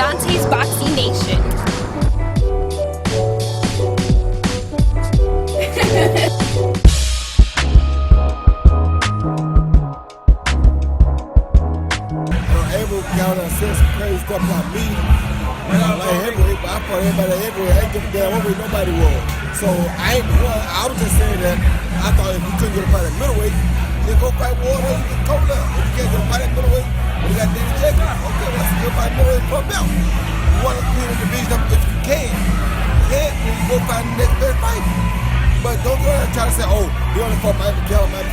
Dante's Boxing Nation. Abel got on said some crazy stuff about me. Like heavyweight, but I fought everybody heavyweight. I ain't give a damn what weight nobody was. So I ain't the one. I was just saying that I thought if you couldn't get a fight at middleweight, then go fight Water, you get cold up. If you can't get a fight at middleweight, but you got Danny Jacob, okay, let's go fight middleweight for a belt. You want to clean the division up if you can. Then you go fight the next best fight. But don't go ahead and try to say, oh, you only fought Mike McCallum. I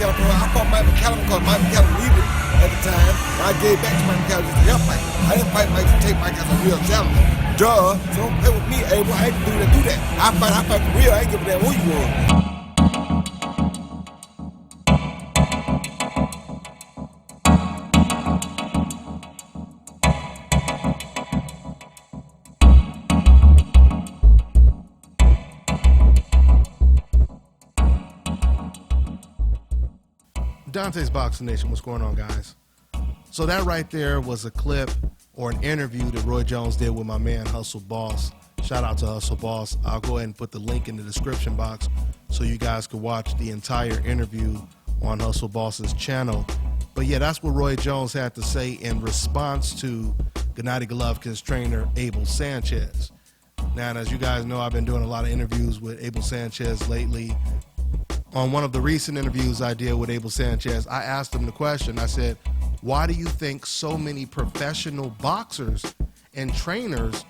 fought Mike McCallum because Mike McCallum needed it at the time. I gave back to Mike McCallum just to help Mike. I didn't fight Mike to take Mike as a real challenger. Duh. So don't play with me, Abel. I ain't the dude that do that. I fight for real. I ain't give a damn who you were. Dante's Boxing Nation, what's going on, guys? So that right there was a clip or an interview that Roy Jones did with my man Hustle Boss. Shout out to Hustle Boss. I'll go ahead and put the link in the description box so you guys can watch the entire interview on Hustle Boss's channel. But yeah, that's what Roy Jones had to say in response to Gennady Golovkin's trainer, Abel Sanchez. Now, as you guys know, I've been doing a lot of interviews with Abel Sanchez lately. On one of the recent interviews I did with Abel Sanchez, I asked him the question. I said, why do you think so many professional boxers and trainers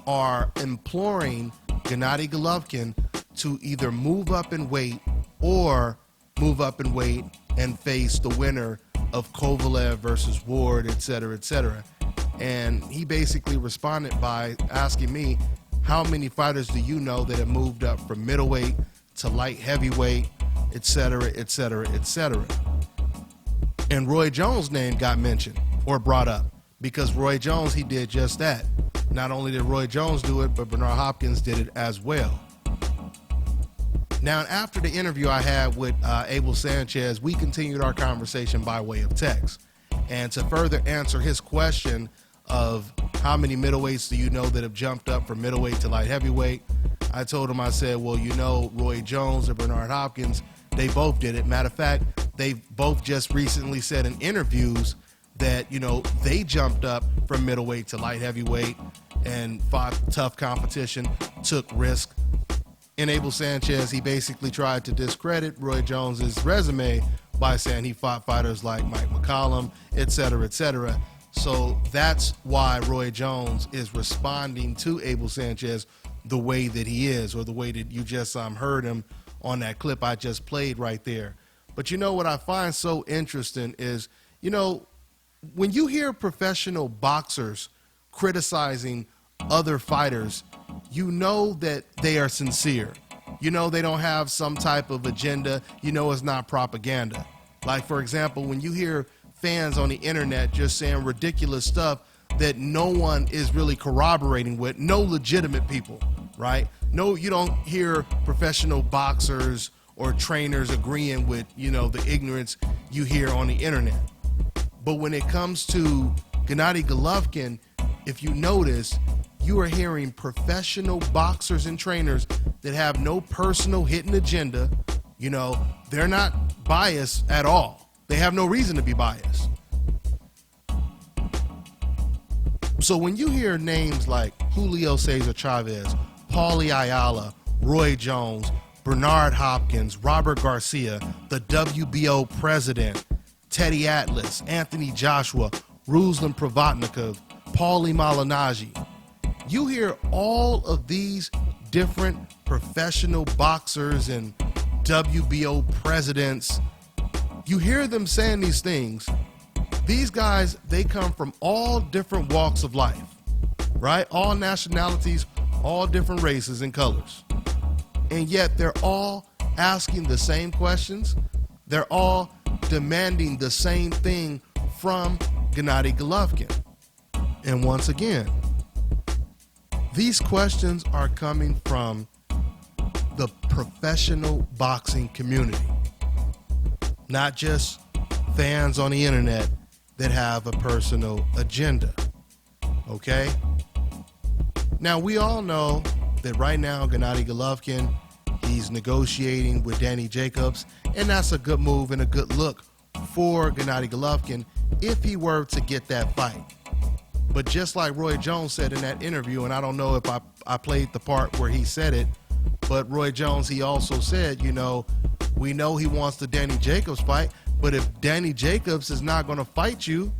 are imploring Gennady Golovkin to either move up in weight or move up in weight and face the winner of Kovalev versus Ward, et cetera, et cetera? And he basically responded by asking me, how many fighters do you know that have moved up from middleweight to light heavyweight, et cetera, et cetera, et cetera? And Roy Jones' name got mentioned or brought up because Roy Jones, he did just that. Not only did Roy Jones do it, but Bernard Hopkins did it as well. Now, after the interview I had with Abel Sanchez, we continued our conversation by way of text. And to further answer his question of how many middleweights do you know that have jumped up from middleweight to light heavyweight, I told him, I said, well, you know, Roy Jones and Bernard Hopkins, they both did it. Matter of fact, they both just recently said in interviews that, you know, they jumped up from middleweight to light heavyweight and fought tough competition, took risk. In Abel Sanchez, he basically tried to discredit Roy Jones's resume by saying he fought fighters like Mike McCallum, et cetera, et cetera. So that's why Roy Jones is responding to Abel Sanchez the way that he is, or the way that you just heard him on that clip I just played right there. But you know what I find so interesting is, you know, when you hear professional boxers criticizing other fighters, you know that they are sincere. You know they don't have some type of agenda. You know it's not propaganda. Like, for example, when you hear fans on the internet just saying ridiculous stuff that no one is really corroborating with, no legitimate people, right? No, you don't hear professional boxers or trainers agreeing with, you know, the ignorance you hear on the internet. But when it comes to Gennady Golovkin, if you notice, you are hearing professional boxers and trainers that have no personal hidden agenda. You know, they're not biased at all. They have no reason to be biased. So when you hear names like Julio Cesar Chavez, Paulie Ayala, Roy Jones, Bernard Hopkins, Robert Garcia, the WBO president, Teddy Atlas, Anthony Joshua, Ruslan Provatnikov, Paulie Malignaggi, you hear all of these different professional boxers and WBO presidents, you hear them saying these things. These guys, they come from all different walks of life, right? All nationalities, all different races and colors. And yet they're all asking the same questions. They're all demanding the same thing from Gennady Golovkin. And once again, these questions are coming from the professional boxing community, not just fans on the internet that have a personal agenda, okay? Now, we all know that right now, Gennady Golovkin, he's negotiating with Danny Jacobs, and that's a good move and a good look for Gennady Golovkin if he were to get that fight. But just like Roy Jones said in that interview, and I don't know if I played the part where he said it, but Roy Jones, he also said, you know, we know he wants the Danny Jacobs fight, but if Danny Jacobs is not going to fight you,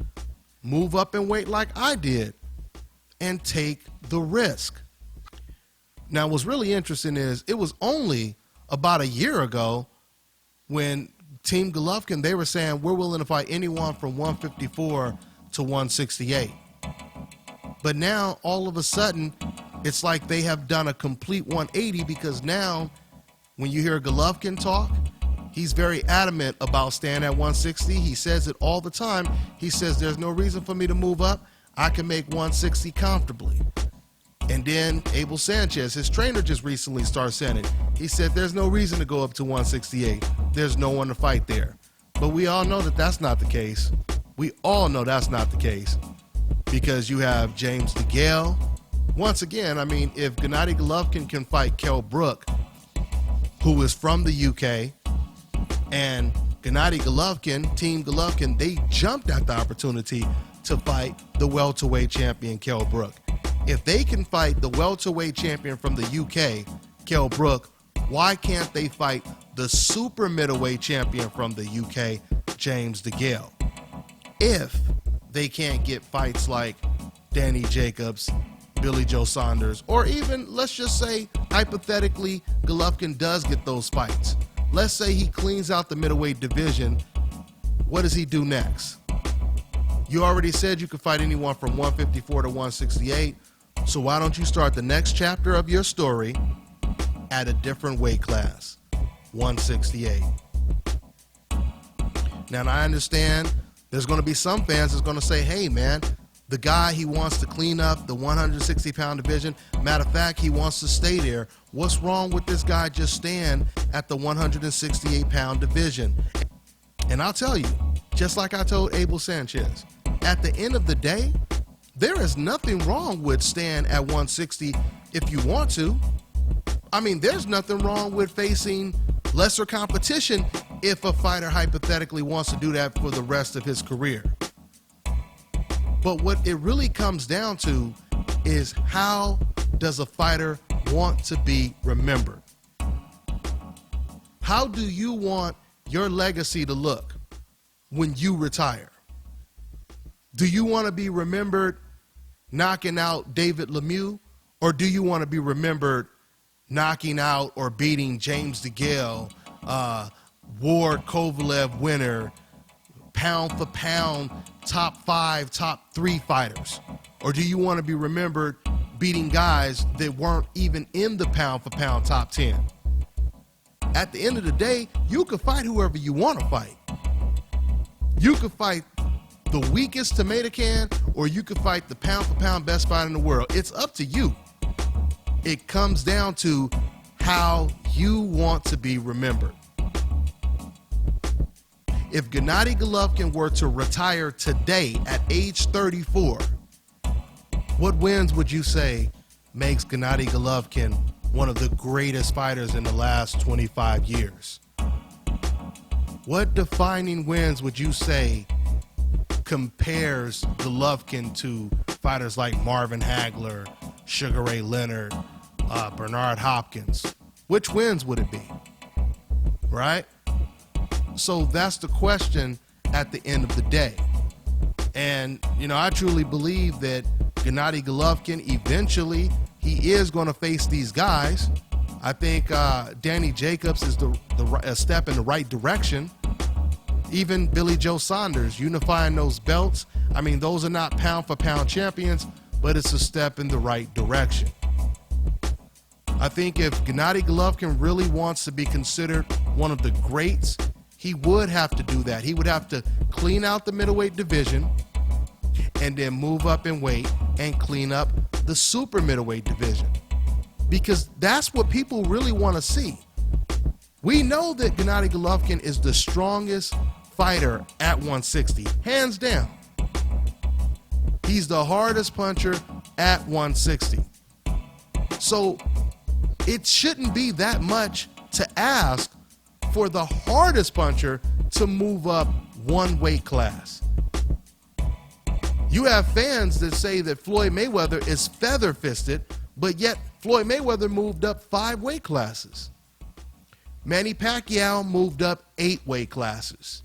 move up and wait like I did and take the risk. Now, what's really interesting is it was only about a year ago when Team Golovkin, they were saying we're willing to fight anyone from 154 to 168. But now, all of a sudden, it's like they have done a complete 180, because now when you hear Golovkin talk, he's very adamant about staying at 160. He says it all the time. He says there's no reason for me to move up. I can make 160 comfortably. And then Abel Sanchez, his trainer, just recently started saying it. He said there's no reason to go up to 168. There's no one to fight there. But we all know that that's not the case. We all know that's not the case, because you have James DeGale. Once again, I mean, if Gennady Golovkin can fight Kell Brook, who is from the UK, and Gennady Golovkin, Team Golovkin, they jumped at the opportunity to fight the welterweight champion, Kell Brook. If they can fight the welterweight champion from the UK, Kell Brook, why can't they fight the super middleweight champion from the UK, James DeGale? If they can't get fights like Danny Jacobs, Billy Joe Saunders, or even, let's just say, hypothetically, Golovkin does get those fights. Let's say he cleans out the middleweight division. What does he do next? You already said you could fight anyone from 154 to 168. So why don't you start the next chapter of your story at a different weight class, 168. Now, I understand there's going to be some fans that's going to say, hey, man, the guy, he wants to clean up the 160-pound division. Matter of fact, he wants to stay there. What's wrong with this guy just staying at the 168-pound division? And I'll tell you, just like I told Abel Sanchez, at the end of the day, there is nothing wrong with staying at 160 if you want to. I mean, there's nothing wrong with facing lesser competition if a fighter hypothetically wants to do that for the rest of his career. But what it really comes down to is, how does a fighter want to be remembered? How do you want your legacy to look when you retire? Do you want to be remembered knocking out David Lemieux, or do you want to be remembered knocking out or beating James DeGale, Ward Kovalev winner, pound for pound, top 5, top 3 fighters? Or do you want to be remembered beating guys that weren't even in the pound for pound top 10? At the end of the day, you could fight whoever you want to fight. You could fight the weakest tomato can, or you could fight the pound for pound best fighter in the world. It's up to you. It comes down to how you want to be remembered. If Gennady Golovkin were to retire today at age 34, what wins would you say makes Gennady Golovkin one of the greatest fighters in the last 25 years? What defining wins would you say compares Golovkin to fighters like Marvin Hagler, Sugar Ray Leonard, Bernard Hopkins? Which wins would it be? Right? So that's the question at the end of the day. And, you know, I truly believe that Gennady Golovkin, eventually, he is going to face these guys. I think Danny Jacobs is a step in the right direction. Even Billy Joe Saunders, unifying those belts. I mean, those are not pound for pound champions, but it's a step in the right direction. I think if Gennady Golovkin really wants to be considered one of the greats, he would have to do that. He would have to clean out the middleweight division and then move up in weight and clean up the super middleweight division, because that's what people really want to see. We know that Gennady Golovkin is the strongest fighter at 160, hands down. He's the hardest puncher at 160. So it shouldn't be that much to ask for the hardest puncher to move up one weight class. You have fans that say that Floyd Mayweather is feather-fisted, but yet Floyd Mayweather moved up 5 weight classes. Manny Pacquiao moved up 8 weight classes.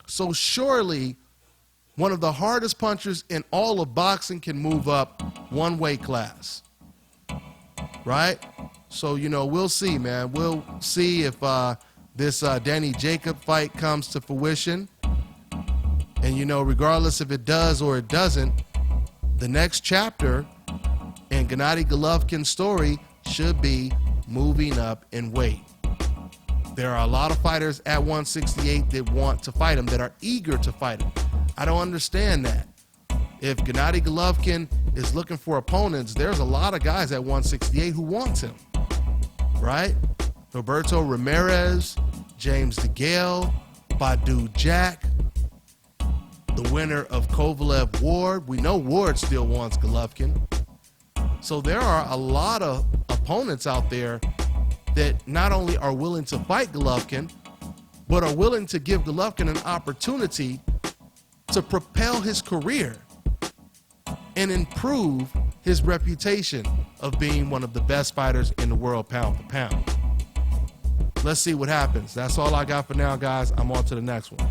So surely one of the hardest punchers in all of boxing can move up 1 weight class, right? So, you know, we'll see, man. We'll see if this Danny Jacob fight comes to fruition. And, you know, regardless if it does or it doesn't, the next chapter in Gennady Golovkin's story should be moving up in weight. There are a lot of fighters at 168 that want to fight him, that are eager to fight him. I don't understand that. If Gennady Golovkin is looking for opponents, there's a lot of guys at 168 who want him, right? Roberto Ramirez, James DeGale, Badu Jack, the winner of Kovalev Ward. We know Ward still wants Golovkin. So there are a lot of opponents out there that not only are willing to fight Golovkin, but are willing to give Golovkin an opportunity to propel his career and improve his reputation of being one of the best fighters in the world pound for pound. Let's see what happens. That's all I got for now, guys. I'm on to the next one.